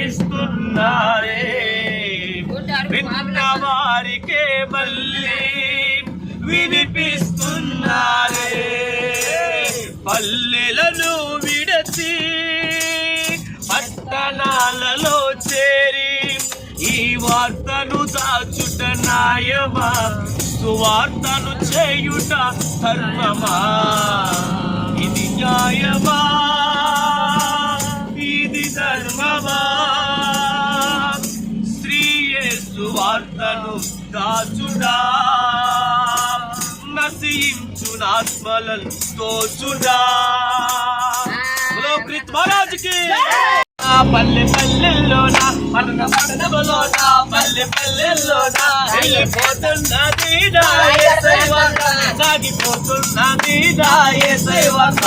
ప్రకటిస్తున్నారే విన్న వారికే మళ్ళీ వినిపిస్తున్నారే. పల్లెలను విడచి పట్టణాలలో చేరి ఈ వార్తను దాచుట న్యాయమా, సువార్తను చేయుట ధర్మమా? ఇది న్యాయమా, ఇది ధర్మమా? శ్రీయేసు వార్తను దాచుడా నశించునాత్మలను తోచుడా. క్రీస్తు మహారాజుకి పల్లె పల్లెల్లోన పట్టణ పట్టణములోన పల్లె పల్లెల్లోన వెళ్ళిపోతున్నది నా యేసయ్య వార్త, సాగిపోతున్నది నా యేసయ్య వార్త.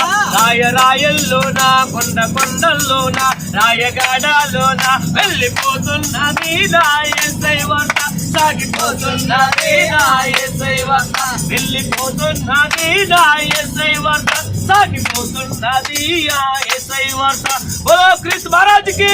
రాయల్లోన కొండ కొండల్లోన రాయగాడాలోన వెళ్ళిపోతున్నది నా యేసయ్య వార్త, సాగిపోతున్నది నా యేసయ్య వార్త, వెళ్ళిపోతున్నది నా యేసయ్య వార్త, సాగిపోతున్నది ఆ యేసయ్య వార్త. ఓ క్రీస్తు మహారాజుకి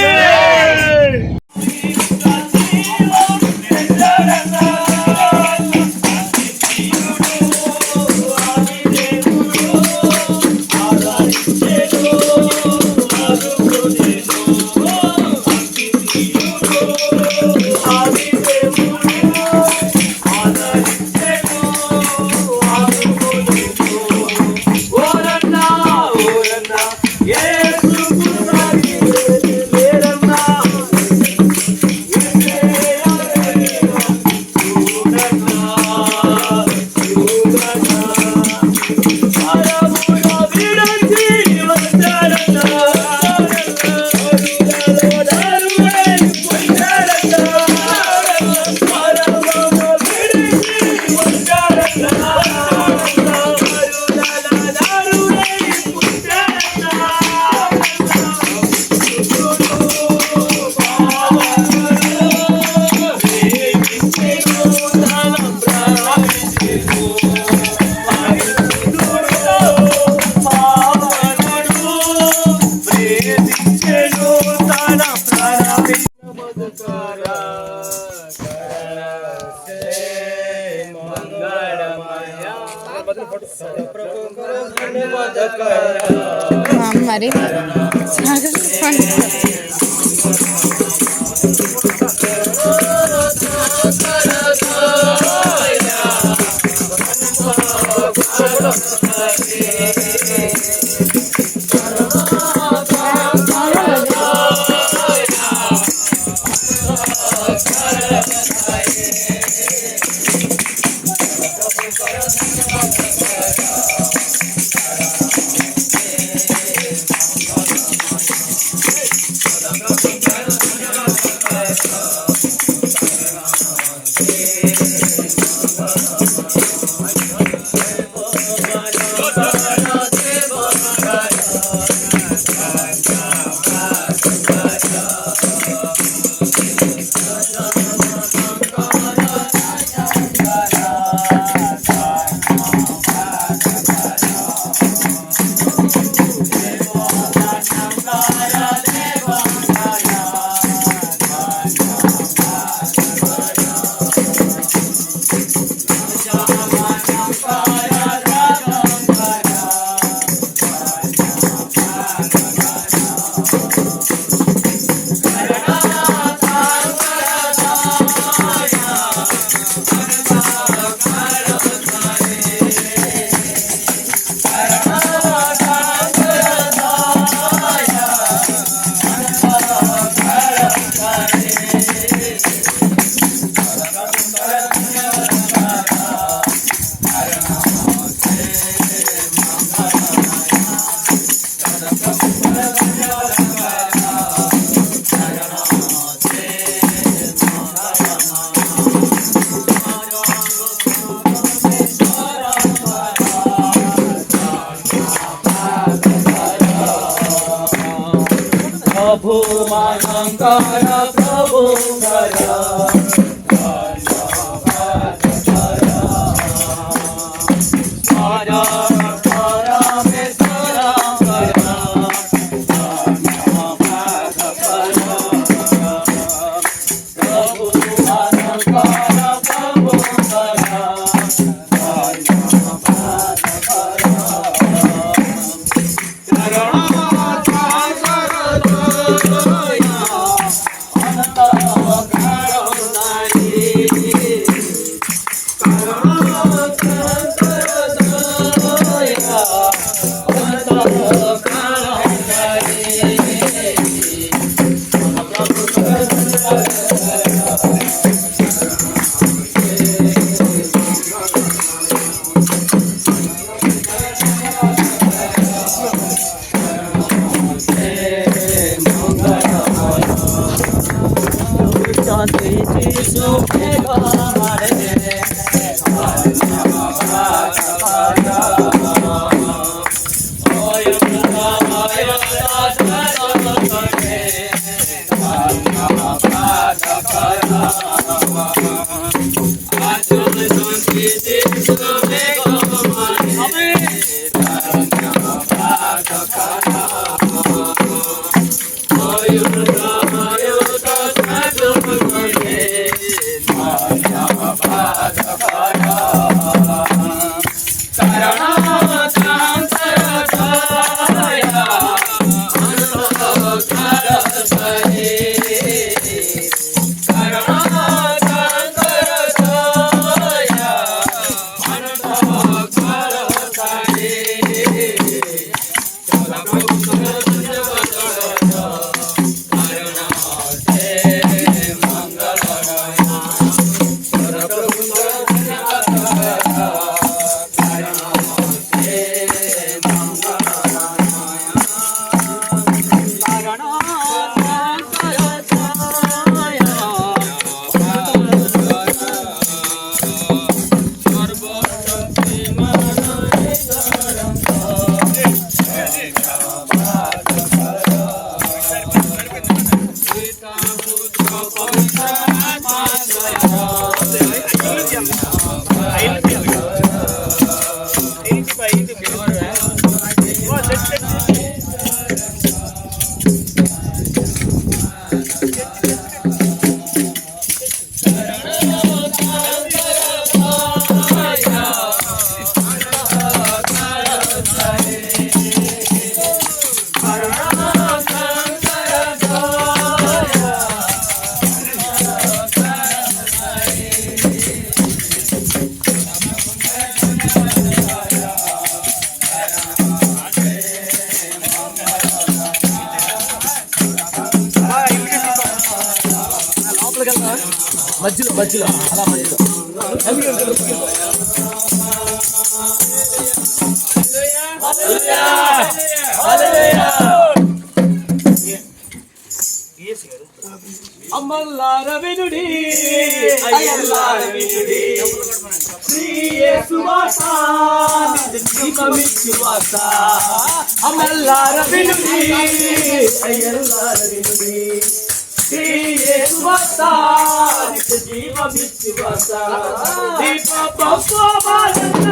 మరి भूमानंकर प्रभु మధ్యలో మధ్యలో అలా మధ్యలో అమ్మల్లార వినుడి అయ్యల్లార వినుడి శ్రీ యేసువాస నిత్యమిత్యువాస అమ్మల్లార వినుడి అయ్యల్లార వినుడి శ్రీ యేసువాస నిత్యమిత్యువాస దీప పప్పవాలన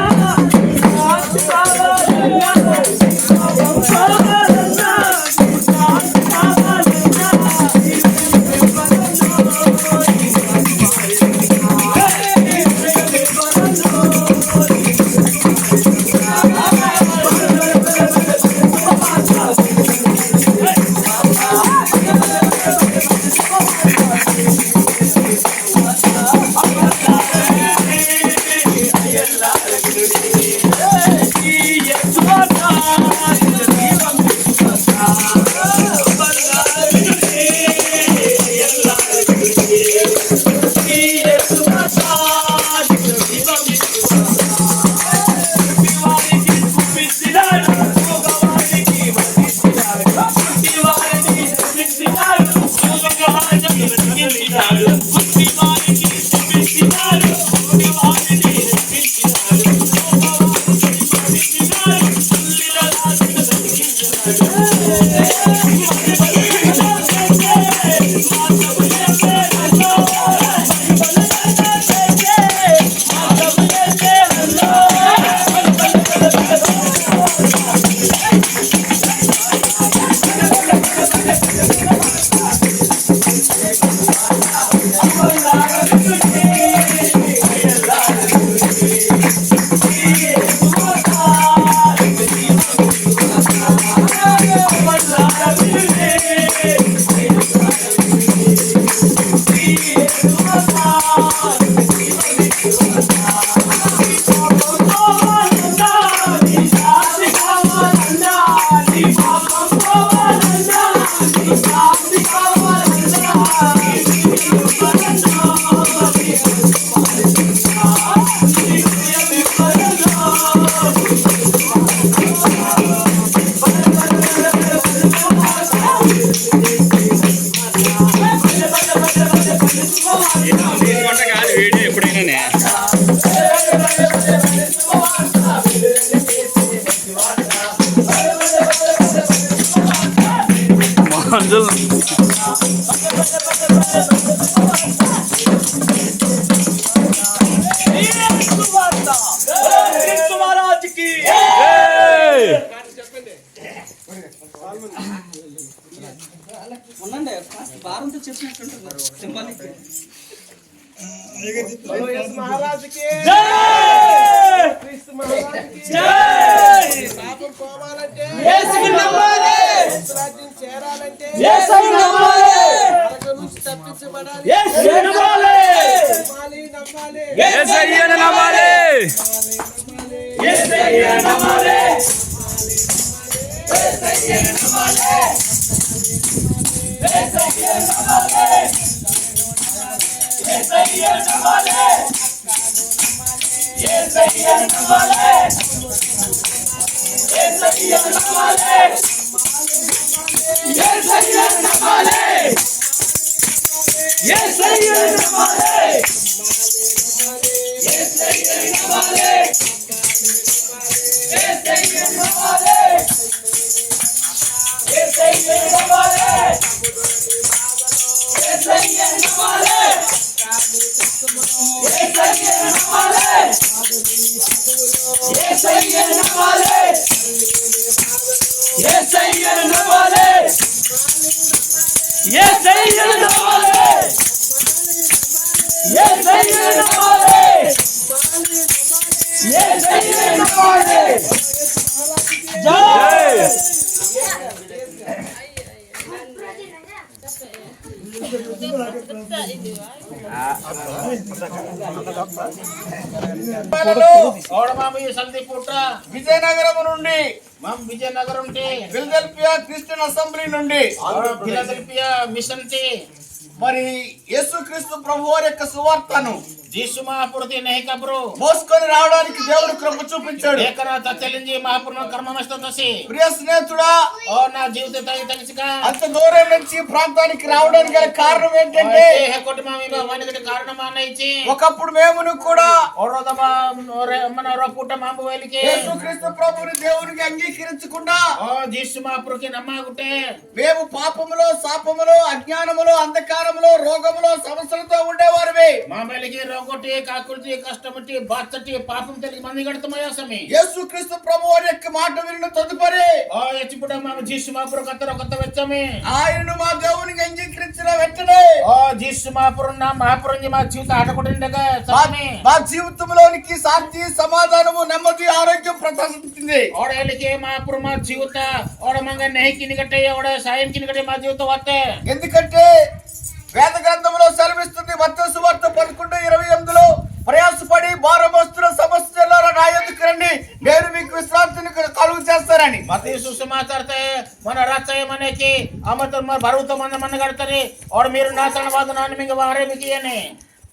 వీడియో ఎప్పుడైనా మహారాజుకి ఉండండి భారంతో చెప్పినట్టుంటున్నారు సింబాలిక్ మహారాజుకి పాపం పోవాలంటే రాజ్యం చేరాలంటే నరకం నుంచి తప్పించబడాలి. విజయనగరం నుండి ఫిలదెల్ఫియా క్రిస్టియన్ అసెంబ్లీ నుండి ఫిలదెల్ఫియా మిషన్ కి మరి యేసుక్రీస్తు ప్రభువారి యొక్క సువార్తను जीसु महापुर थे नहीं कब्रो మోసుకొని రావడానికి దేవుడు కృప చూపించాడు. ఏకరా తచ్చలించి మహాపుర్ కర్మమస్తం తసి ప్రియ స్నేహితుడా, ఓ నా జీవిత తగి తగిసిక అంత దూరం నుంచి ప్రాంతానికి రావడానికి గల కారణం ఏంటంటే ఏ కోటి మామిబ వానికి కారణం అన్నయిచి ఒకప్పుడు మేమును కూడా ఓరోదమా మన రోపుట మాంబు వెలికి యేసుక్రీస్తు ప్రభువుని దేవునికి అంగీకరించకుండా ఓ జీసు మహాపుర్ కి నమ్మగుటే మేము పాపములో శాపములో అజ్ఞానములో అంధకారములో రోగములో సమస్యలతో ఉండేవారివి. మా వెలికి రోగొట్టి కాకుర్తి కష్టమట్టి బాచ్చటి పాపం తెలిగి మంది గడతమయ్యా సమీ యేసుక్రీస్తు ప్రభువారి యొక్క మాట విన్న తదుపరి ఓ ఎచ్చిపుడ మా జీసు మహాపుర్ కొత్త వచ్చామి ఆయనను మా దేవునికి అంగీకరించిన వెంటనే ఓ జీసు మహాపుర్ నా మహాపురం మా జీవితం ఆటకొట్టిండగా సమీ మా జీవితంలోనికి శాంతి సమాధానము నెమ్మది ఆరోగ్యం ప్రదర్శించింది. ఓడేలికి మహాపుర్ మా జీవిత ఓడ మంగ నెహకి నికటే ఓడ సాయం కి నికటే మా జీవితం వస్తే ఎందుకంటే వేద గ్రంథంలో సెలవిస్తుంది మత్తయి సువార్త 11:28లో ప్రయాసపడి భారమస్తుల సమస్యల నా యొద్దకు రండి నేను మీకు విశ్రాంతిని కలుగు చేస్తానని. మత్తయి సుసమాచారతే మన రాచయ మనకి అమత బరువుతో మన గడతరి ఓడ మీరు నాశనవాద నాన్న మీకు వారే మీకు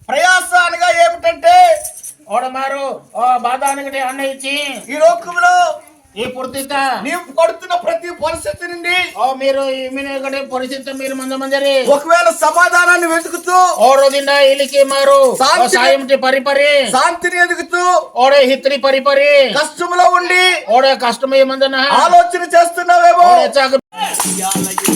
ప్రయాస అనగా ఏమిటంటే ఓడ మారు ఓ బాధ అనగటి అన్న ఇచ్చి ఈ లోకంలో ఈ పూర్తిత నీవు పడుతున్న ప్రతి పరిస్థితి నుండి ఓ మీరు పరిస్థితి మీరు మందరి ఒకవేళ సమాధానాన్ని వెతుకుతూ ఓ రోజున ఇలికి మారు సాయం పరిపరి శాంతిని ఎదుగుతూ ఓడే హిత్రి పరిపరి కష్టంలో ఉండి ఓడే కష్టం ఏమందన ఆలోచన చేస్తున్నావేమో. ఉన్నప్పుడు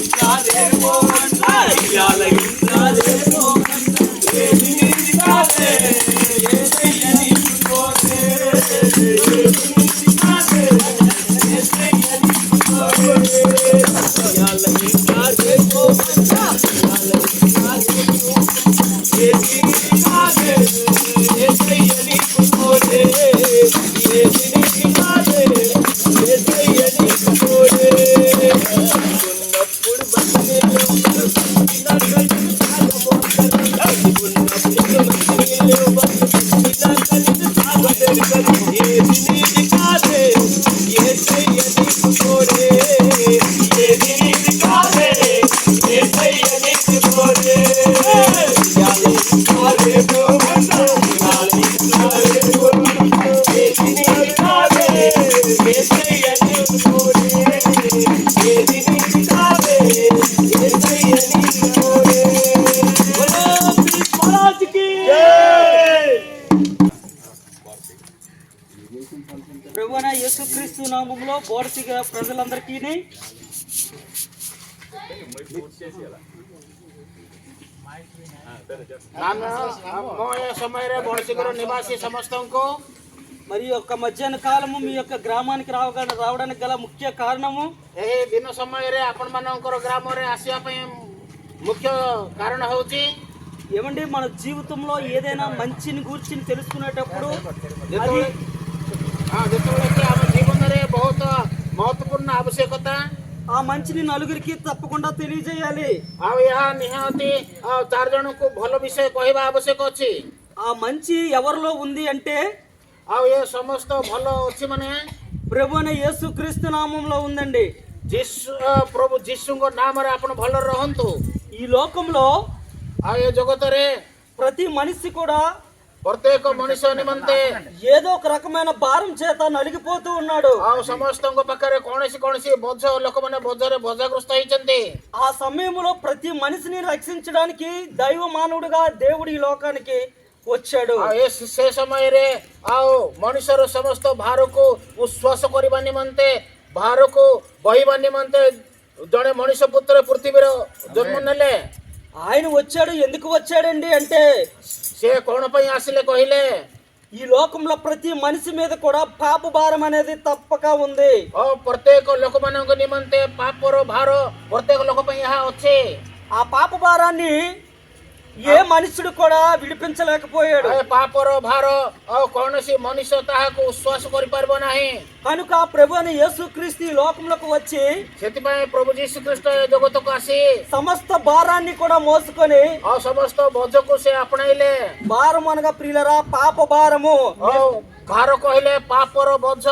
ప్రభువైన యేసుక్రీస్తు నామములో బోర్సిగా ప్రజలందరికీ ସମୟରେ ବଣଶିକର ନିବାସୀ ସମସ୍ତଙ୍କୁ మరి యొక్క మధ్యాహ్న కాలము మీ యొక్క గ్రామానికి రావడానికి గల ముఖ్య కారణము ଏହି ଦିନ ସମୟରେ ଆପଣମାନଙ୍କର ଗ୍ରାମରେ ଆସିବା ପାଇଁ ମୁଖ୍ୟ କାରଣ ହେଉଛି ఏమండి మన జీవితంలో ఏదైనా మంచిని గూర్చి తెలుసుకునేటప్పుడు ଯେତେବେଳେ କି ଆମ ଜୀବନରେ ବହୁତ ମହତ୍ୱପୂର୍ଣ୍ଣ ଆବଶ୍ୟକତା ఆ మంచిని నలుగురికి తప్పకుండా తెలియజేయాలి. ଆଉ ଏହା ନିହାତି 4 ଜଣଙ୍କୁ ଭଲ ବିଷୟ କହିବା ଆବଶ୍ୟକ ଅଛି. ఆ మంచి ఎవరిలో ఉంది అంటే ଆଉ ଏ ସମସ୍ତ ଭଲ ଅଛି ମାନେ ప్రభువైన యేసుక్రీస్తు నామములో ఉందండి. ପ୍ରଭୁ ଯୀଶୁଙ୍କ ନାମରେ ଆପଣ ଭଲ ରହନ୍ତୁ. ఈ లోకంలో ଆଉ ଏ ଜଗତରେ ప్రతి మనిషి కూడా ପ୍ରତ୍ୟେକ ମଣିଷ ନିମନ୍ତେ ఏదో ఒక రకమైన భారం చేత నలిగిపోతూ ఉన్నాడు. ଆଉ ସମସ୍ତଙ୍କ ପାଖରେ କୌଣସି ବୋଝ ଲୋକମାନେ ବୋଝରେ ବୋଝଗ୍ରସ୍ତ ହେଇଛନ୍ତି. ఆ సమయంలో ప్రతి మనిషిని రక్షించడానికి దైవ మానవుడిగా దేవుడు ఈ లోకానికి వచ్చాడు. ସେ ସମୟରେ ଆଉ ମଣିଷର ସମସ୍ତ ଭାରକୁ ଉଶ୍ୱାସ କରିବା ନିମନ୍ତେ ଭାରକୁ ବହିବା ନିମନ୍ତେ ଜଣେ ମଣିଷ ପୁତ୍ର ପୃଥିବୀର ଜନ୍ମ ନେଲେ. ఆయన వచ్చాడు. ఎందుకు వచ్చాడండి అంటే ସେ କଣ ପାଇଁ ଆସିଲେ କହିଲେ ఈ లోకంలో ప్రతి మనిషి మీద కూడా పాప భారం అనేది తప్పక ఉంది. ପ୍ରତ୍ୟେକ ଲୋକମାନଙ୍କ ନିମନ୍ତେ ପାପର ଭାର ପ୍ରତ୍ୟେକ ଲୋକ ପାଇଁ ଏହା ଅଛି. ఆ పాప భారాన్ని ఏ మనుషుడు కూడా విడిపించలేకపోయాడు. ପାପର ଭାର କୌଣସି ମଣିଷ ତାହାକୁ ଉଶ୍ୱାସ କରିପାରିବ ନାହିଁ. కనుక ప్రభువైన యేసుక్రీస్తు ఈ లోకంలోకి వచ్చి ସେଥିପାଇଁ ପ୍ରଭୁ ଯୀଶୁ ଖ୍ରୀଷ୍ଟ ଏ ଜଗତକୁ ଆସି సమస్త భారాన్ని కూడా మోసుకొని ସମସ୍ତ ବୋଝକୁ ସେ ଆପଣାଇଲେ. భారం అనగా ప్రియులరా పాప భారము. ଭାର କହିଲେ ପାପର ବୋଝ.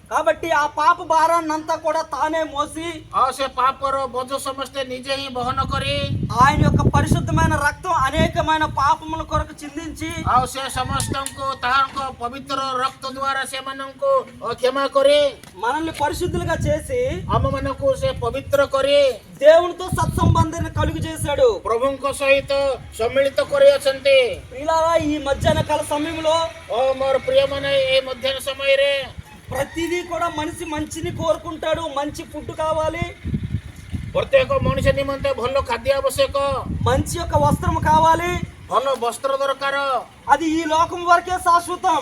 కాబట్టి ఆ పాప భారాన్ని అంతా కూడా తానే మోసి ସେ ପାପର ବୋଝ ସମସ୍ତେ ନିଜେ ହିଁ ବହନ କରି ఆయన యొక్క పరిశుద్ధమైన రక్తం అనేకమైన పాపముల కొరకు చిందించి ଆଉ ସେ ସମସ୍ତଙ୍କୁ ତାହାଙ୍କ ପବିତ୍ର ରକ୍ତ ଦ୍ୱାରା ସେମାନଙ୍କୁ କ୍ଷମା କରି మనల్ని పరిశుద్ధులుగా చేసి ଆମମାନଙ୍କୁ ସେ ପବିତ୍ର କରି దేవునితో సత్సంబంధాన్ని కలుగు చేశాడు. ପ୍ରଭୁଙ୍କ ସହିତ ସମ୍ମିଳିତ କରିଅଛନ୍ତି. ప్రియులారా ఈ మధ్యాహ్న కాల సమయంలో ମୋର ପ୍ରିୟମାନେ ଏ ମଧ୍ୟାହ୍ନ ସମୟରେ ప్రతిదీ కూడా మనిషి మంచిని కోరుకుంటాడు. మంచి ఫుడ్ కావాలి, ପ୍ରତ୍ୟେକ ମଣିଷ ନିମନ୍ତେ ଭଲ ଖାଦ୍ୟ ଆବଶ୍ୟକ, మంచి యొక్క వస్త్రం కావాలి, ଭଲ ବସ୍ତ୍ର ଦରକାର. అది ఈ లోకం వరకే శాశ్వతం.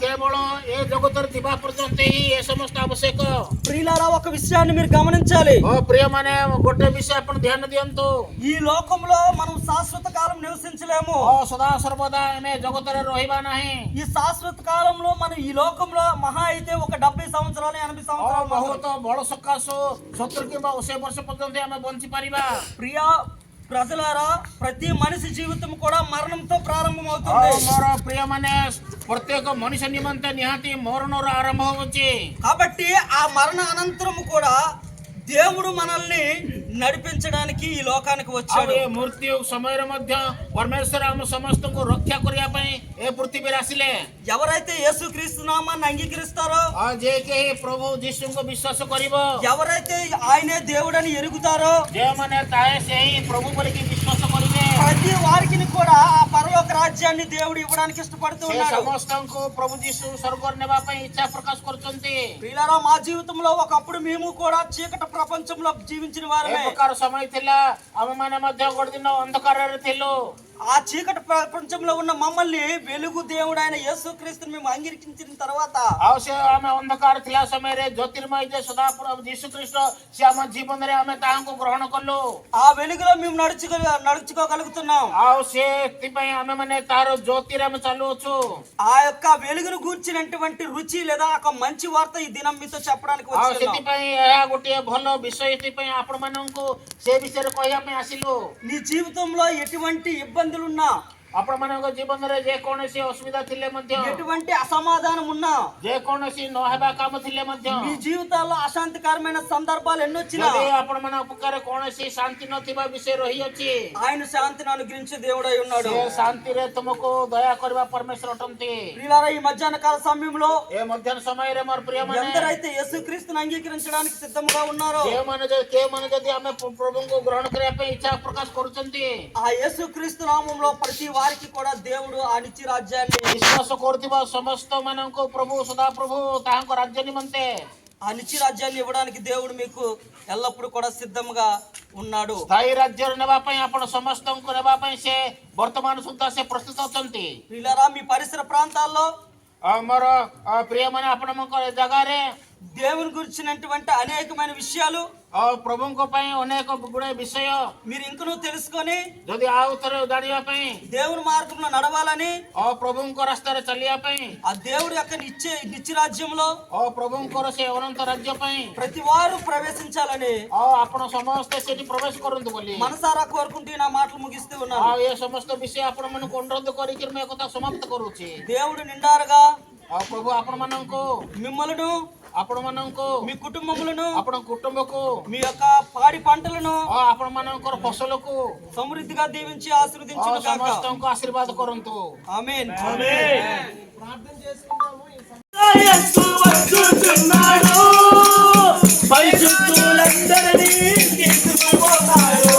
କେବଳ ଏ ଜଗତରେ ଥିବା ପର୍ଯ୍ୟନ୍ତ ହିଁ ଏ ସମସ୍ତ ଆବଶ୍ୟକ. ప్రియులారా ఒక విషయాన్ని మీరు గమనించాలి. ପ୍ରିୟମାନେ ଗୋଟେ ବିଷୟ ଆପଣ ଧ୍ୟାନ ଦିଅନ୍ତୁ. ఈ లోకంలో మనం శాశ్వత కాలం నివసించలేము. ସଦା ସର୍ବଦା ଆମେ ଜଗତରେ ରହିବା ନାହିଁ. ఈ శాశ్వత కాలంలో మనం ఈ లోకంలో మహా అయితే ఒక 70 సంవత్సరాలు 80 సంవత్సరాలు ବହୁତ ବଡ ସକାଶୁ 70 କିମ୍ବା 80 ବର୍ଷ ପର୍ଯ୍ୟନ୍ତ ଆମେ ବଞ୍ଚି ପାରିବା. ప్రియా ప్రజలారా ప్రతి మనిషి జీవితం కూడా మరణంతో ప్రారంభమవుతుంది. ମୋର ପ୍ରିୟମାନେ ପ୍ରତ୍ୟେକ ମଣିଷ ନିମନ୍ତେ ନିହାତି ମରଣର ଆରମ୍ଭ ହେଉଛି. కాబట్టి ఆ మరణ అనంతరము కూడా దేవుడు మనల్ని నడిపించడానికి ఈ లోకానికి వచ్చాడు. ମୃତ୍ୟୁ ସମୟରେ ମଧ୍ୟ ପରମେଶ୍ୱର ଆମ ସମସ୍ତଙ୍କୁ ରକ୍ଷା କରିବା ପାଇଁ ଏ ପୃଥିବୀରେ ଆସିଲେ. ఎవరైతే యేసుక్రీస్తు నామాన్ని అంగీకరిస్తారో, ଯେ କେହି ପ୍ରଭୁ ଯୀଶୁଙ୍କୁ ବିଶ୍ୱାସ କରିବ, ఎవరైతే ఆయనే దేవుడని ఎరుగుతారో, ଯେଉଁମାନେ ତାଏ ସେହି ପ୍ରଭୁ ବୋଲିକି ବିଶ୍ୱାସ କରିବେ, ప్రతి వారికి కూడా ఆ పరలోక రాజ్యాన్ని దేవుడు ఇవ్వడానికి ఇష్టపడుతూ ఉన్నాడు. ସମସ୍ତଙ୍କୁ ପ୍ରଭୁ ଯୀଶୁ ସ୍ୱର୍ଗରେ ନେବା ପାଇଁ ଇଚ୍ଛା ପ୍ରକାଶ କରୁଛନ୍ତି. ప్రియులారా మా జీవితంలో ఒకప్పుడు మేము కూడా చీకటి ప్రపంచంలో జీవించిన వారమే. ପ୍ରକାର ସମୟ ଥିଲା ଆମମାନେ ମଧ୍ୟ ଗୋଟେ ଦିନ ଅନ୍ଧକାରରେ ଥିଲୁ. ఆ చీకటి ప్రపంచంలో ఉన్న మమ్మల్ని వెలుగు దేవుడు ఆయన యేసుక్రీస్తుని మేము అంగీకరించిన తర్వాత ଆଉ ସେ ଆମେ ଅନ୍ଧକାର ଥିଲା ସମୟରେ ଜ୍ୟୋତିର୍ମୟ ଯେ ସଦାପ୍ରଭୁ ଯୀଶୁ ଖ୍ରୀଷ୍ଟ ସେ ଆମ ଜୀବନରେ ଆମେ ତାହାଙ୍କୁ ଗ୍ରହଣ କଲୁ. ఆ వెలుగులో మేము నడుచుకోగలుగుతున్నాం. ଆଉ ସେଥିପାଇଁ ଆମେ ମାନେ ତାର ଜ୍ୟୋତିରେ ଆମେ ଚାଲୁଅଛୁ. ఆ యొక్క వెలుగును గూర్చినటువంటి రుచి లేదా ఒక మంచి వార్త ఈ దినం మీతో చెప్పడానికి ଆଉ వచ్చాను. ସେଥିପାଇଁ ଏହା ଗୋଟିଏ ଭଲ ବିଷୟ. ସେଥିପାଇଁ ଆପଣ ମାନଙ୍କୁ ସେ ବିଷୟରେ କହିବା ପାଇଁ ଆସିଲୁ. నీ జీవితంలో ఎటువంటి ఇబ్బందులున్నా, ଆପଣମାନଙ୍କ ଜୀବନରେ ଯେକୌଣସି ଅସୁବିଧା ଥିଲେ ମଧ୍ୟ ఎటువంటి అసమాధానం ఉన్నా ଯେକୌଣସି ନହେବା କାମ ଥିଲେ ମଧ୍ୟ మీ జీవితాల్లో అశాంతికరమైన సందర్భాలు ఎన్నొచ్చినా ଯଦି ଆପଣମାନଙ୍କ ପାଖରେ କୌଣସି ଶାନ୍ତି ନଥିବା ବିଷୟ ରହିଅଛି ఆయన శాంతిని అనుగ్రహించే దేవుడై ఉన్నాడు. ସେ ଶାନ୍ତିରେ ତୁମକୁ ଦୟା କରିବା ପରମେଶ୍ୱର ଅଟନ୍ତି। ప్రియులారా, ఈ మధ్యాహ్న కాల సమయంలో ଏ ମଧ୍ୟାହ୍ନ ସମୟରେ ମୋର ପ୍ରିୟମାନେ ఎందరైతే యేసుక్రీస్తుని అంగీకరించడానికి సిద్ధంగా ఉన్నారో କେଉଁମାନେ ଯଦି ଆମେ ପ୍ରଭୁଙ୍କୁ ଗ୍ରହଣ କରିବା ପାଇଁ ଇଚ୍ଛା ପ୍ରକାଶ କରୁଛନ୍ତି ఆ యేసుక్రీస్తు నామంలో ప్రతి వారికి కూడా దేవుడు ఆ నిత్య రాజ్యాన్ని ବିଶ୍ୱାସ କରୁଥିବା ସମସ୍ତ ମାନଙ୍କୁ ପ୍ରଭୁ ସଦାପ୍ରଭୁ ତାହାଙ୍କ ରାଜ୍ୟ ନିମନ୍ତେ ఆ నిత్య రాజ్యాన్ని ఇవ్వడానికి దేవుడు మీకు ఎల్లప్పుడూ కూడా సిద్ధంగా ఉన్నాడు. ସ୍ଥାୟୀ ରାଜ୍ୟରେ ନେବା ପାଇଁ ଆପଣ ସମସ୍ତଙ୍କୁ ନେବା ପାଇଁ ସେ ବର୍ତ୍ତମାନ ସୁଦ୍ଧା ସେ ପ୍ରସ୍ତୁତ ଅଛନ୍ତି। ప్రియులారా, మీ పరిసర ప్రాంతాల్లో ଆମର ପ୍ରିୟମାନେ ଆପଣଙ୍କ ଜାଗାରେ దేవుని గురించినటువంటి అనేకమైన విషయాలు ପ୍ରଭୁଙ୍କ ପାଇଁ ଅନେକ ଗୁଡ଼ାଏ ବିଷୟ మీరు ఇంకనూ తెలుసుకొని ଯଦି ଆଉ ଥରେ ଜାଣିବା ପାଇଁ దేవుని మార్గంలో నడవాలని ପ୍ରଭୁଙ୍କ ରାସ୍ତାରେ ଚାଲିବା ପାଇଁ ఆ దేవుడి యొక్క నిత్య రాజ్యంలో ପ୍ରଭୁଙ୍କର ସେ ଅନନ୍ତ ରାଜ୍ୟ ପାଇଁ ప్రతి వారు ప్రవేశించాలని ଆପଣ ସମସ୍ତେ ସେଠି ପ୍ରବେଶ କରନ୍ତୁ ବୋଲି మనసారా కోరుకుంటూ నా మాటలు ముగిస్తూ ఉన్నాను. ଏ ସମସ୍ତ ବିଷୟ ଆପଣ ମାନଙ୍କୁ ଅନୁରୋଧ କରିକି ମୁଁ ଏକଥା ସମାପ୍ତ କରୁଛି। దేవుడు నిండారుగా ପ୍ରଭୁ ଆପଣମାନଙ୍କୁ మిమ్మలను ଆପଣମାନଙ୍କୁ మీ కుటుంబములను ଆପଣଙ୍କ కుటుంబକୁ మీ యొక్క పాడి పంటలను ଆପଣମାନଙ୍କର ଫସଲକୁ సమృద్ధిగా దీవించి ఆశీర్వదించును గాక. ସମସ୍ତଙ୍କୁ ఆశీర్వాଦ କରନ୍ତୁ। ఆమేన్. ప్రార్థన చేసుకుందాము. పరిశుద్ధులందరినీ తీసుకుపోతాడు.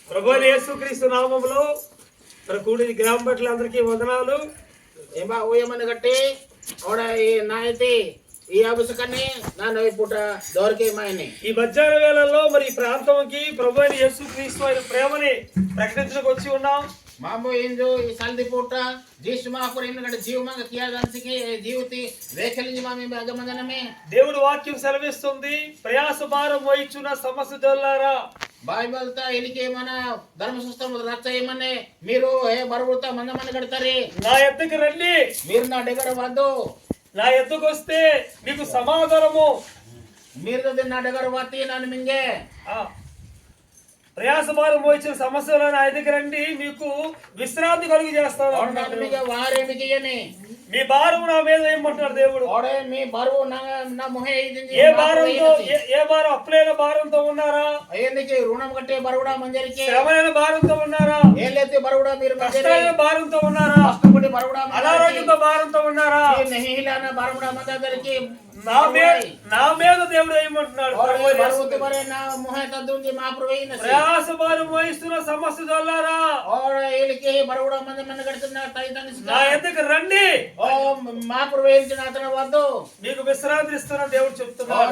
ప్రభు యేసుక్రీస్తు నామములో మన కూడి గ్రామ భట్లందరికీ వందనాలు. ఏమా ఊయమని కట్టి ఓడ ఈ నాయతి ఈ అవసరాన్ని నా పూట దొరికే మాయని ఈ మధ్యాహ్న వేళల్లో మరి ఈ ప్రాంతంకి ప్రభు యేసుక్రీస్తు ఆయన ప్రేమని ప్రకటించడానికి వచ్చి ఉన్నాం. मामो इन जो साल पोटा जीसु महापुर इन गड जीव मंग किया जांसिके जीवति वेखलिंज मामी अगमदन में దేవుడు వాక్యం సెలవిస్తుంది, ప్రయాస భారం వహించున్న సమస్త జనులారా బైబిల్ తో ఇలికి మన ధర్మశాస్త్రం రచ్చ ఏమనే మీరు ఏ బరువుతో మందమని కడతారు. నా ఎద్దకు రండి, మీరు నా దగ్గర వద్దు. నా ఎద్దకు వస్తే మీకు సమాధానము. మీరు నా దగ్గర వత్తి నన్ను మింగే ప్రయాసభారం మోయించిన సమస్యలు నా ఎద్దకు రండి, మీకు విశ్రాంతి కలుగు చేస్తాను. వారేమికి మీ భారం నా మీద ఏమంటున్నాడు దేవుడు. మీ బరువు నా మొహే ఏ భారంతో, ఏ భారం? అప్పులైన భారంతో ఉన్నారా? ఎందుకు రుణం కట్టే బరువుడా మంజరికి? శ్రమలైన భారంతో ఉన్నారా? ఏలైతే బరువుడా మీరు కష్టమైన భారంతో ఉన్నారా? కష్టపడి బరువుడా అనారోగ్యంతో భారంతో ఉన్నారా? నహిలాన బరువుడా మందరికి నా మీద దేవుడు ఏమంటున్నాడు. ప్రయాస భారం వహిస్తున్న సమస్య చల్లారా బరువుడా మంది మన కడుతున్నా నా ఎద్దకు రండి, మా ప్రవేశించిన అతను వద్దు, మీకు విశ్రాంతి ఇస్తున్నా దేవుడు చెప్తున్నాడు.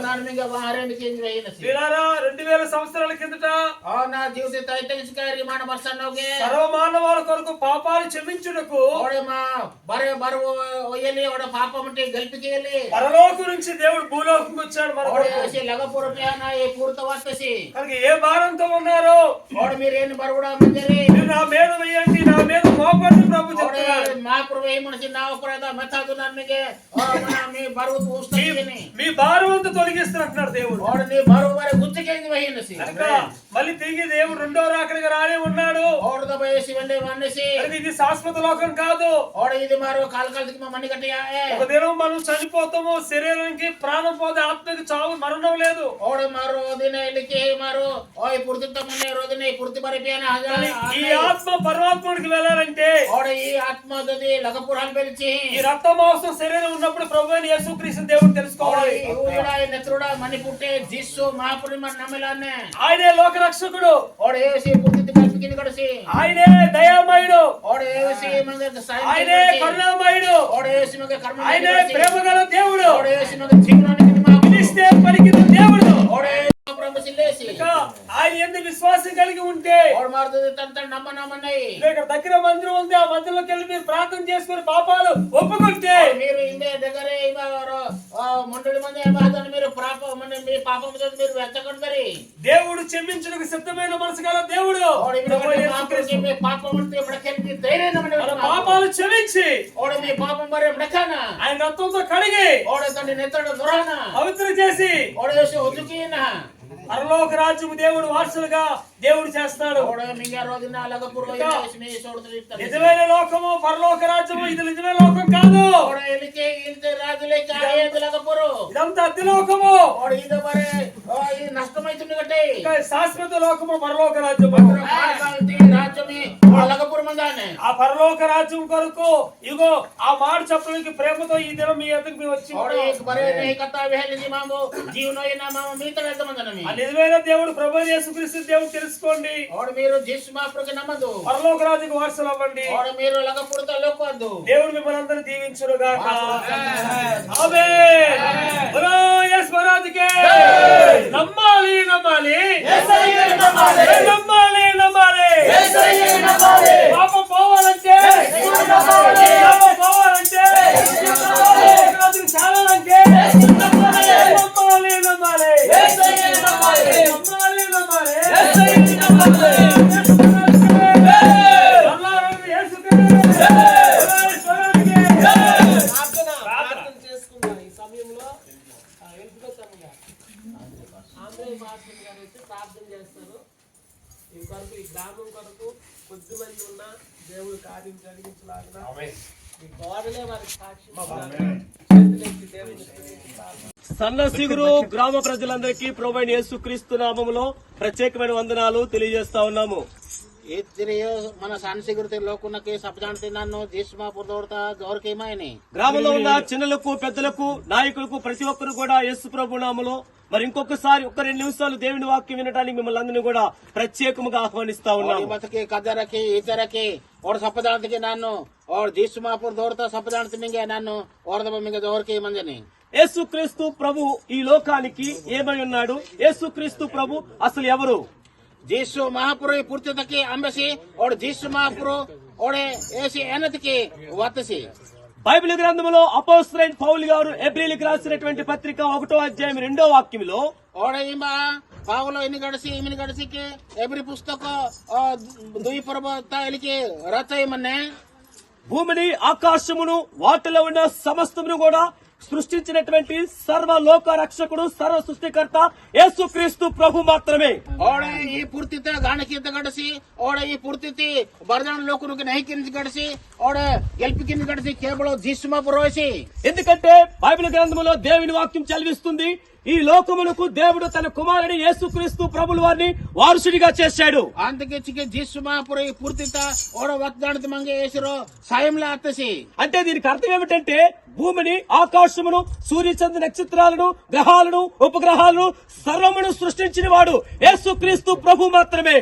2000 సంవత్సరాల కిందట నా జీవిత సర్వమానవాళ్ళ కొరకు పాపాలు క్షమించుటకు బరువు పాపం అంటే గెలిపికేయాలి. పరలోకం నుంచి దేవుడు భూలోకం వచ్చాడు. కనుక ఏ భారంతో ఉన్నారో మీరేం బరువుడా మీరు నా మీద వేయండి, నా మీద మోపండి ప్రభు చెప్తున్నాడు. మా ప్రభు మనిషి నా మీ భారం అంతా తొలగిస్తున్నట్టున్నాడు దేవుడు. మళ్ళీ తిరిగి దేవుడు రెండో రాకడిగా రానే ఉన్నాడు. ఇది శాశ్వత లోకం కాదు. ఒక దినం మనం చనిపోతాము, శరీరానికి ప్రాణం పోతే ఆత్మకి చావు మరణం లేదు. ఈ ఆత్మ పరమాత్ముడికి వెళ్ళాలంటే ఈ రక్త మాంసం శరీరం ఉన్నప్పుడు ప్రభు అయిన యేసుక్రీస్తు దేవుడు తెలుసుకోవాలి. ఆయనే లోక రక్షకుడు, ఆయనే దయామయుడు, ఆయనే కరుణామయుడు, ఆయనే ప్రేమ గల దేవుడు, పిలిస్తే పలికిన దేవుడు. ఆయన ఎందుకు విశ్వాసం కలిగి ఉంటే దగ్గర మందిరం ఉంది, ఆ మందిరంలోకి వెళ్ళి మీరు ప్రార్థన చేసుకుని పాపాలు ఒప్పుకుంటే మీరు ఇండియా దగ్గరే మండలి మంది మీరు పాపం మీరు వెచ్చకుంటారు. దేవుడు క్షమించడానికి సిద్ధమైన మనసు గల దేవుడు. పాపాలు క్షమించి మీ పాపం మరి ఆయన రక్తంతో కడిగి పవిత్ర చేసి పరలోక రాజ్యము దేవుడు వారసులుగా దేవుడు చేస్తాడు. నిజమైన లోకము పరలోక రాజ్యము, ఇది నిజమైన లోకం కాదు. ఇదంతా అద్దె లోకము, నష్టమైతుంది. శాశ్వత లోకము పరలోక రాజ్యము. ఆ పరలోక రాజ్యం కొరకు ఇగో ఆ మాట చెప్పడానికి ప్రేమతో ఈ దినం మీ ఎద్దకు మేము వచ్చి నిజమైన దేవుడు ప్రభు యేసుక్రీస్తు దేవుడు తెలుసుకోండి. పరలోక రాజ్యకు వారసులు అవ్వండి. దేవుడు మిమ్మల్ని అందరూ దీవించును గాక. ఆమేన్. బోలో యేసు మహారాజుకే. నమ్మాలి నమ్మాలి నమ్మాలి నమ్మాలి. పాపం పోవాలంటే, పాపం పోవాలంటే, చాలాలంటే నమ్మాలి నమ్మాలి నమ్మాలి నమ్మాలి. ప్రార్థన చేసుకున్నా ఈ సమయంలో ఆంధ్రయ్య మాస్టర్ గారు అయితే ప్రార్థన చేస్తారు. ఈ కొరకు ఈ గ్రామం కొరకు కొద్ది మంది ఉన్న దేవుడు కార్యం జరిగించలాగిన ఈ గోడలే వారికి సాక్షి. సన్నసిగురు గ్రామ ప్రజలందరికీ ప్రభువైన యేసుక్రీస్తు నామములో ప్రత్యేకమైన వందనాలు తెలియజేస్తా ఉన్నాము. మన సన్సిగురు లోకున్నకి సబ్జాంతి నన్ను జీస్మాపురదోడతా గౌరకేమాయని గ్రామంలో ఉన్న చిన్నలకు పెద్దలకు నాయకులకు ప్రతి ఒక్కరు కూడా యేసు ప్రభు నామములో మరి ఇంకొకసారి 2 నిమిషాలు దేవుని వాక్యం వినడానికి మిమ్మల్ని అందరినీ కూడా ప్రత్యేకముగా ఆహ్వానిస్తా ఉన్నాము. బతకి కద్దరకి ఇతరకి ఓడ సప్పదాంతికి నన్ను ఓడ జీస్మాపుర దోడతా సప్పదాంతి మింగే నన్ను ఓడదబ మింగ గౌరకేమంజని. యేసుక్రీస్తు ప్రభు ఈ లోకానికి ఏమై ఉన్నాడు? యేసుక్రీస్తు ప్రభు అసలు ఎవరు? जीसु महापुर पूर्ति की अंबसी और जीसु महापुर और ऐसी एनत की वातसी బైబిల్ గ్రంథంలో అపోస్తలుడైన పౌలు గారు హెబ్రీయులకు రాసినటువంటి పత్రిక 1వ అధ్యాయం 2వ వాక్యంలో पावलो इन गड़सी इमिन गड़सी के एवरी पुस्तक दुई पर्वत इलिके रचय मन्ने భూమిని ఆకాశమును వాటిలో ఉన్న సమస్తమును కూడా సృష్టించినటువంటి సర్వలోక రక్షకుడు సర్వ సృష్టికర్త యేసుక్రీస్తు ప్రభు మాత్రమే. और ये पूर्तित गाने की गड़सी और ये पूर्तित बरदान लोकनु के नहीं किन गड़सी और గెలిపి కింద గడిసి కేవలం జీసుమా పురోసి. ఎందుకంటే బైబిల్ గ్రంథములో దేవుని వాక్యం చదివిస్తుంది, ఈ లోకమునకు దేవుడు తన కుమారుని యేసుక్రీస్తు ప్రభుల వారిని వారసుడిగా చేశాడు. అందుకే చికే జీసుమా పురో పూర్తిత ఓడ వాగ్దానత మంగే యేసురో సాయంలా అత్తసి. అంటే దీనికి అర్థం ఏమిటంటే భూమిని ఆకాశమును సూర్య చంద్ర నక్షత్రాలను గ్రహాలను ఉపగ్రహాలను సర్వమును సృష్టించిన వాడు యేసుక్రీస్తు ప్రభు మాత్రమే.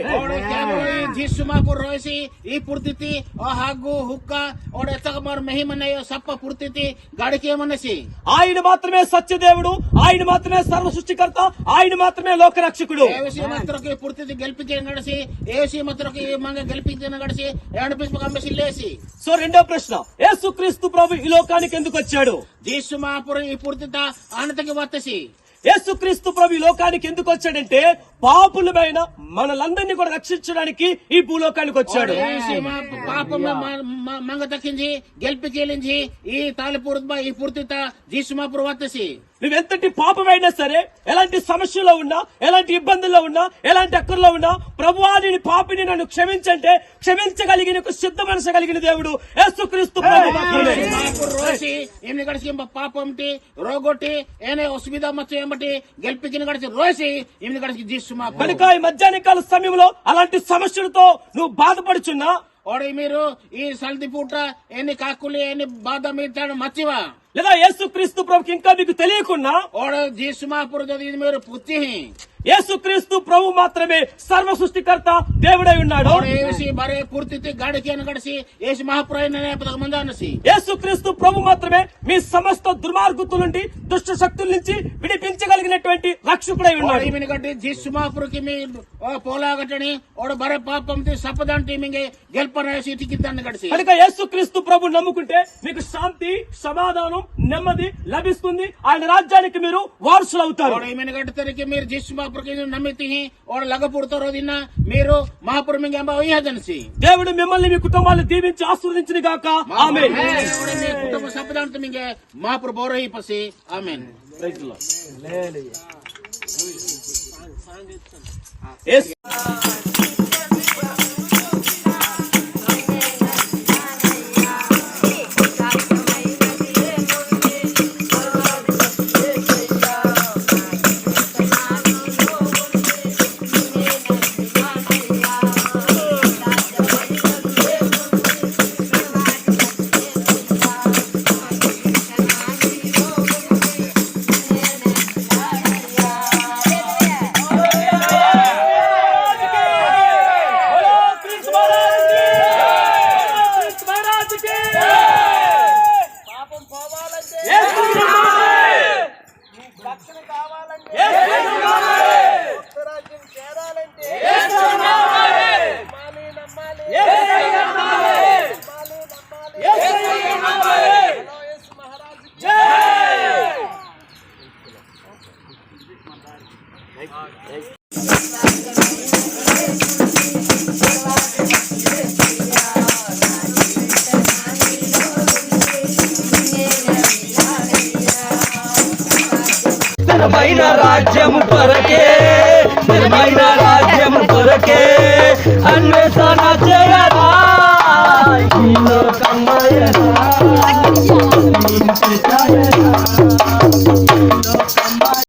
జీసుమా పురోసి ఈ పూర్తితి హాగు హుక్క ఓడ ఎత్తకమర్ మహిమనయ సప్ప పూర్తితి గాడికేమనసి. ఆయన మాత్రమే సత్యదేవుడు, ఆయన మాత్రమే సర్వ సృష్టికర్త, ఆయన మాత్రమే లోక రక్షకుడు. ఏసి మాత్రకే పూర్తితి గెలిపికే నడసి ఏసి మాత్రకే మంగ గెలిపికే నడసి ఏణపిస్ప కంబసిలేసి. సో రెండో ప్రశ్న, యేసుక్రీస్తు ప్రభు ఈ లోకానికి ఎందుకు వచ్చాడు? జీసుమా పురో ఈ పూర్తిత ఆనతకి వత్తసి. యేసుక్రీస్తు ప్రభు ఈ లోకానికి ఎందుకు వచ్చాడంటే పాపులమైన మనలందరినీ కూడా రక్షించడానికి ఈ భూలోకానికి వచ్చాడు. పాపం మంగ దక్కించి గెలిపికేలించి ఈ తాలిపూర్తి ఈ పూర్తిత జీసుమా పురో వత్తసి. నువ్వెంతటి పాపమైనా సరే, ఎలాంటి సమస్యలో ఉన్నా, ఎలాంటి ఇబ్బందుల్లో ఉన్నా, ఎలాంటి అక్కర్లో ఉన్నా, ప్రభువా నేను పాపిని నన్ను క్షమించంటే క్షమించగలిగిన సిద్ధ మనసు కలిగిన దేవుడు యేసుక్రీస్తు ప్రభు మాత్రమే. పాపంటి రోగొట్టి ఏనే అసువిధ మచ్చ ఏమటి గెలిపికిన గడిచి రోసి ఈమె గడిచి జీసుమా. కనుక ఈ మధ్యాహ్న కాల సమయంలో అలాంటి సమస్యలతో నువ్వు బాధపడుచున్నా, ఓడి మీరు ఈ సల్ది పూట ఎన్ని కాకులు ఎన్ని బాధ మీద మచ్చివా లేదా యేసుక్రీస్తు ప్రభుకి ఇంకా మీకు తెలియకున్నా, ఓడ జీసుమా పురుది మీరు పుత్తి యేసుక్రీస్తు ప్రభు మాత్రమే సర్వ సృష్టికర్త దేవుడై ఉన్నాడు. బరే పూర్తి గాడికి గడిచి యేసు మహాప్రభు యేసుక్రీస్తు ప్రభు మాత్రమే మీ సమస్త దుర్మార్గుల నుండి దుష్ట శక్తుల నుంచి విడిపించగలిగినటువంటి రక్షకుడై ఉన్నాడు. గట్టి జీసు మహాపురుకి మీ పోలాగట్టని ఓడ బరే పాపం సపదంటి మింగే గెల్పనేసి ఇటికిద్దాన్ని గడిచి. కనుక యేసుక్రీస్తు ప్రభు నమ్ముకుంటే మీకు శాంతి, సమాధానం, నెమ్మది లభిస్తుంది. ఆయన రాజ్యానికి మీరు వారసులు అవుతారు. గట్టి మీరు జీసు నమ్మితి ఓడ లగపుడతారో దిన్న మీరు మహాపురు మింగే అజన్సి. దేవుడు మిమ్మల్ని మీ కుటుంబాన్ని దీవించి ఆశీర్వదించిన గాక. ఆమేన్. కుటుంబ సపదంత మింగే మహాపురు బోరహి పసి. ఆమేన్. స్థిరమైన రాజ్యము కొరకే, స్థిరమైన రాజ్యము కొరకే అన్వేషణ